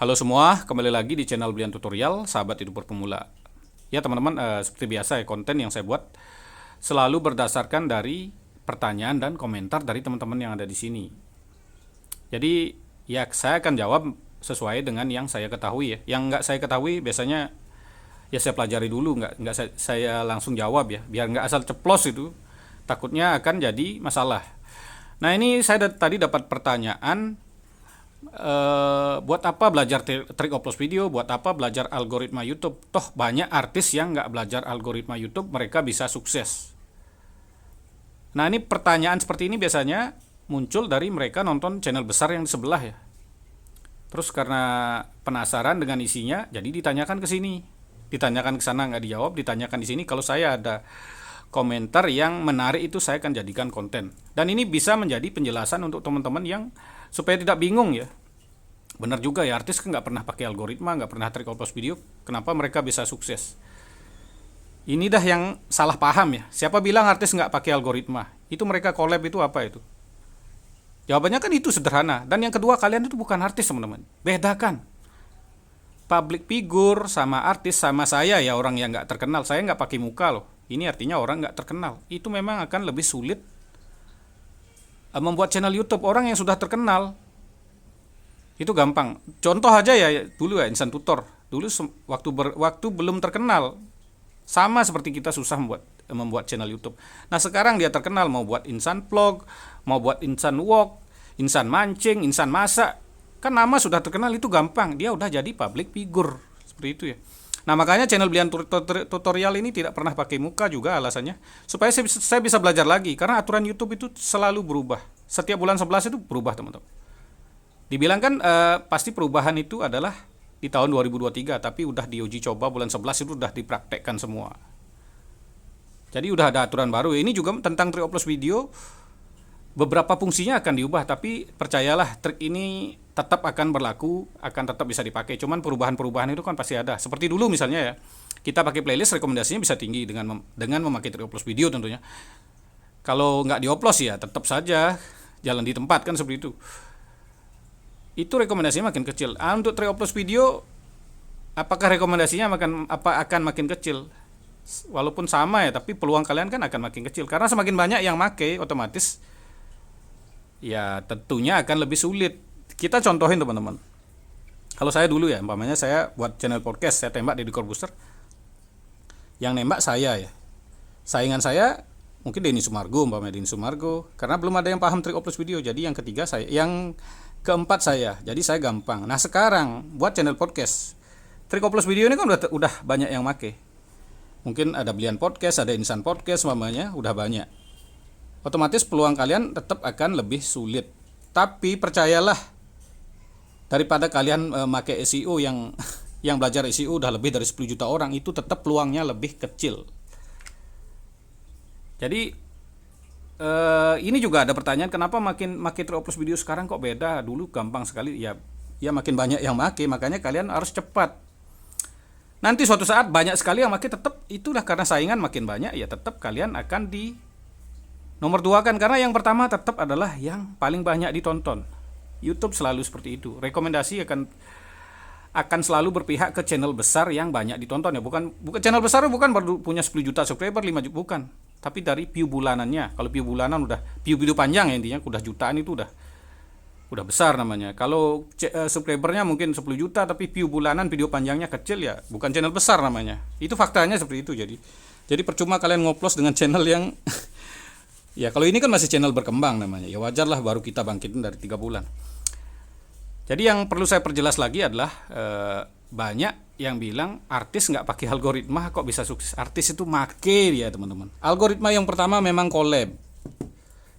Halo semua, kembali lagi di channel Blian Tutorial, sahabat youtuber pemula. Ya teman-teman, seperti biasa ya, konten yang saya buat selalu berdasarkan dari pertanyaan dan komentar dari teman-teman yang ada di sini. Jadi ya saya akan jawab sesuai dengan yang saya ketahui ya. Yang nggak saya ketahui biasanya ya saya pelajari dulu, nggak saya langsung jawab ya, biar nggak asal ceplos itu. Takutnya akan jadi masalah. Nah ini saya tadi dapat pertanyaan, buat apa belajar trik upload video, buat apa belajar algoritma YouTube, toh banyak artis yang nggak belajar algoritma YouTube mereka bisa sukses. Nah ini pertanyaan seperti ini biasanya muncul dari mereka nonton channel besar yang di sebelah ya, terus karena penasaran dengan isinya jadi ditanyakan ke sini, ditanyakan ke sana nggak dijawab, ditanyakan di sini. Kalau saya ada komentar yang menarik itu saya akan jadikan konten, dan ini bisa menjadi penjelasan untuk teman-teman yang supaya tidak bingung ya. Benar juga ya, artis kan nggak pernah pakai algoritma, nggak pernah trik upload video, kenapa mereka bisa sukses? Ini dah yang salah paham ya. Siapa bilang artis nggak pakai algoritma? Itu mereka collab itu apa itu? Jawabannya kan itu sederhana. Dan yang kedua, kalian itu bukan artis teman-teman. Bedakan public figure sama artis. Sama saya ya, orang yang nggak terkenal. Saya nggak pakai muka loh. Ini artinya orang nggak terkenal. Itu memang akan lebih sulit membuat channel YouTube. Orang yang sudah terkenal itu gampang. Contoh aja ya, dulu ya Insan Tutor. Dulu waktu belum terkenal, sama seperti kita susah membuat channel YouTube. Nah sekarang dia terkenal, mau buat Insan Vlog, mau buat Insan Walk, Insan Mancing, Insan Masak, kan nama sudah terkenal, itu gampang. Dia udah jadi public figure seperti itu ya. Nah makanya channel Blian Tutorial ini tidak pernah pakai muka juga alasannya, supaya saya bisa belajar lagi. Karena aturan YouTube itu selalu berubah. Setiap bulan 11 itu berubah teman-teman. Dibilang kan pasti perubahan itu adalah di tahun 2023, tapi udah diuji coba bulan 11 itu udah dipraktekkan semua. Jadi udah ada aturan baru. Ini juga tentang trik upload video, beberapa fungsinya akan diubah, tapi percayalah trik ini tetap akan berlaku, akan tetap bisa dipakai. Cuman perubahan-perubahan itu kan pasti ada. Seperti dulu misalnya ya, kita pakai playlist, rekomendasinya bisa tinggi dengan memakai trik upload video tentunya. Kalau nggak dioplos ya tetap saja jalan di tempat kan seperti itu. Itu rekomendasinya makin kecil. Untuk trik upload video, apakah rekomendasinya akan makin kecil? Walaupun sama ya, tapi peluang kalian kan akan makin kecil karena semakin banyak yang make, otomatis ya tentunya akan lebih sulit. Kita contohin teman-teman. Kalau saya dulu ya, umpamanya saya buat channel podcast, saya tembak Deddy Corbuzier. Yang nembak saya ya. Saingan saya mungkin Denny Sumargo, umpamanya Denny Sumargo, karena belum ada yang paham trik upload video. Jadi yang ketiga saya, yang keempat saya. Jadi saya gampang. Nah, sekarang buat channel podcast, trik upload video ini kan udah banyak yang make. Mungkin ada Blian Podcast, ada Insan Podcast umpamanya, udah banyak. Otomatis peluang kalian tetap akan lebih sulit. Tapi percayalah, daripada kalian make SEO yang yang belajar SEO udah lebih dari 10 juta orang, itu tetap peluangnya lebih kecil. Jadi ini juga ada pertanyaan, kenapa makin trik upload video sekarang kok beda? Dulu gampang sekali ya. Ya makin banyak yang make, makanya kalian harus cepat. Nanti suatu saat banyak sekali yang make, tetap itulah karena saingan makin banyak, ya tetap kalian akan di nomor 2 kan, karena yang pertama tetap adalah yang paling banyak ditonton. YouTube selalu seperti itu. Rekomendasi akan selalu berpihak ke channel besar yang banyak ditonton ya. Bukan channel besar bukan baru punya 10 juta subscriber, 5 juta bukan. Tapi dari view bulanannya. Kalau view bulanan udah view video panjang ya, intinya udah jutaan, itu udah besar namanya. Kalau subscribernya mungkin 10 juta tapi view bulanan video panjangnya kecil, ya bukan channel besar namanya. Itu faktanya seperti itu. Jadi percuma kalian ngoplos dengan channel yang ya kalau ini kan masih channel berkembang namanya. Ya wajarlah baru kita bangkitin dari 3 bulan. Jadi yang perlu saya perjelas lagi adalah banyak yang bilang artis nggak pakai algoritma kok bisa sukses. Artis itu make ya teman-teman. Algoritma yang pertama memang collab.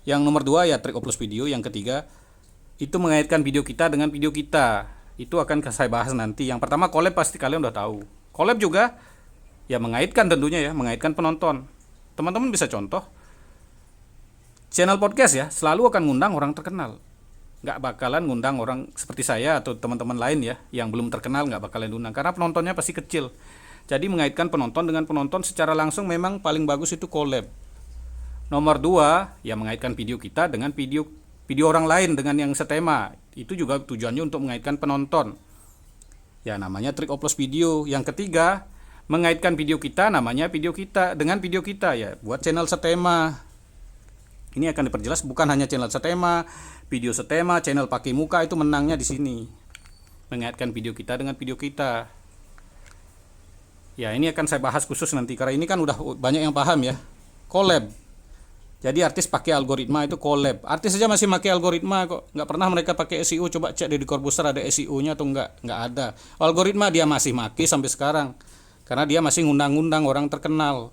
Yang nomor 2 ya trik upload video. Yang ketiga itu mengaitkan video kita dengan video kita. Itu akan saya bahas nanti. Yang pertama collab pasti kalian udah tahu. Collab juga ya mengaitkan tentunya ya, mengaitkan penonton. Teman-teman bisa contoh channel podcast ya, selalu akan ngundang orang terkenal. Nggak bakalan ngundang orang seperti saya atau teman-teman lain ya yang belum terkenal, nggak bakalan undang karena penontonnya pasti kecil. Jadi mengaitkan penonton dengan penonton secara langsung memang paling bagus itu collab. Nomor 2 ya mengaitkan video kita dengan video orang lain dengan yang setema. Itu juga tujuannya untuk mengaitkan penonton. Ya, namanya trik oplos video. Yang ketiga, mengaitkan video kita, namanya video kita dengan video kita ya. Buat channel setema. Ini akan diperjelas, bukan hanya channel setema, video setema, channel pakai muka, itu menangnya di sini. Mengaitkan video kita dengan video kita. Ya, ini akan saya bahas khusus nanti karena ini kan udah banyak yang paham ya. Collab. Jadi artis pakai algoritma itu collab. Artis saja masih pakai algoritma kok. Nggak pernah mereka pakai SEO. Coba cek di Corbusier ada SEO-nya atau nggak ada. Algoritma dia masih pakai sampai sekarang. Karena dia masih ngundang-ngundang orang terkenal.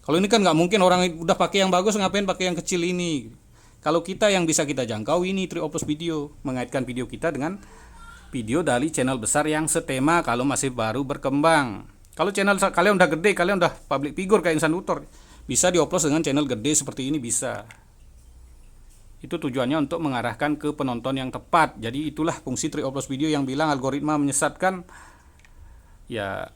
Kalau ini kan nggak mungkin, orang udah pakai yang bagus ngapain pakai yang kecil ini. Kalau kita yang bisa kita jangkau ini trik oplos video, mengaitkan video kita dengan video dari channel besar yang setema kalau masih baru berkembang. Kalau channel kalian udah gede, kalian udah public figure kayak Insan Tutor, bisa dioplos dengan channel gede seperti ini bisa. Itu tujuannya untuk mengarahkan ke penonton yang tepat. Jadi itulah fungsi trik oplos video yang bilang algoritma menyesatkan. Ya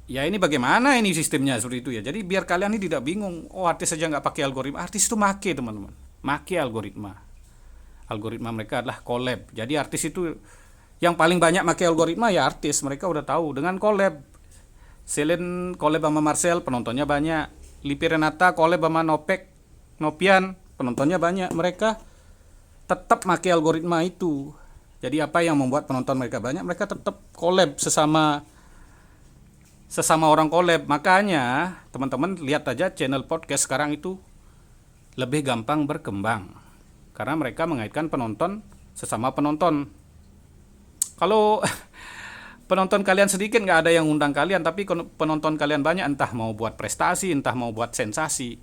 ini bagaimana ini sistemnya seperti itu ya. Jadi biar kalian ini tidak bingung. Oh, artis saja nggak pakai algoritma. Artis itu make, teman-teman. Make algoritma. Algoritma mereka adalah collab. Jadi artis itu yang paling banyak pakai algoritma ya artis. Mereka udah tahu dengan collab. Celine collab sama Marcel, penontonnya banyak. Lipi Renata collab sama Nopian, penontonnya banyak. Mereka tetap pakai algoritma itu. Jadi apa yang membuat penonton mereka banyak? Mereka tetap collab sesama orang collab. Makanya teman-teman lihat aja channel podcast sekarang itu lebih gampang berkembang karena mereka mengaitkan penonton sesama penonton. Kalau penonton kalian sedikit, nggak ada yang undang kalian, tapi penonton kalian banyak, entah mau buat prestasi, entah mau buat sensasi,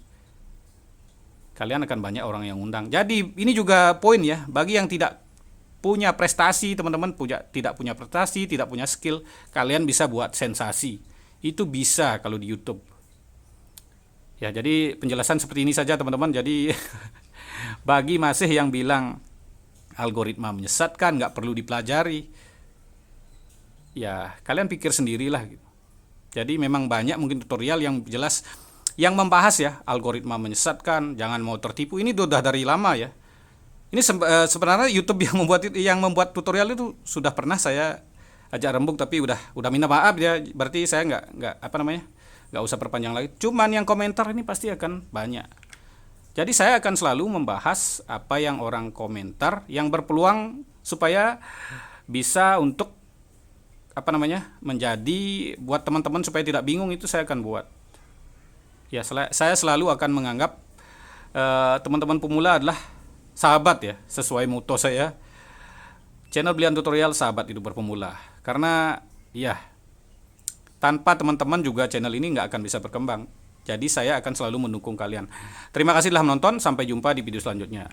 kalian akan banyak orang yang undang. Jadi ini juga poin ya, bagi yang tidak punya prestasi, teman-teman tidak punya prestasi, tidak punya skill, kalian bisa buat sensasi. Itu bisa kalau di YouTube. Ya, jadi penjelasan seperti ini saja teman-teman. Jadi bagi masih yang bilang algoritma menyesatkan, nggak perlu dipelajari, ya kalian pikir sendirilah gitu. Jadi memang banyak mungkin tutorial yang jelas yang membahas ya algoritma menyesatkan, jangan mau tertipu. Ini udah dari lama ya. Ini sebenarnya YouTube yang membuat tutorial itu sudah pernah saya ajak rembuk, tapi udah minta maaf ya. Berarti saya nggak usah perpanjang lagi. Cuman yang komentar ini pasti akan banyak. Jadi saya akan selalu membahas apa yang orang komentar yang berpeluang supaya bisa untuk menjadi buat teman-teman supaya tidak bingung, itu saya akan buat. Ya, saya selalu akan menganggap teman-teman pemula adalah sahabat ya, sesuai moto saya. Channel Brilian Tutorial, sahabat hidup berpemula. Karena ya tanpa teman-teman juga channel ini nggak akan bisa berkembang. Jadi saya akan selalu mendukung kalian. Terima kasih telah menonton. Sampai jumpa di video selanjutnya.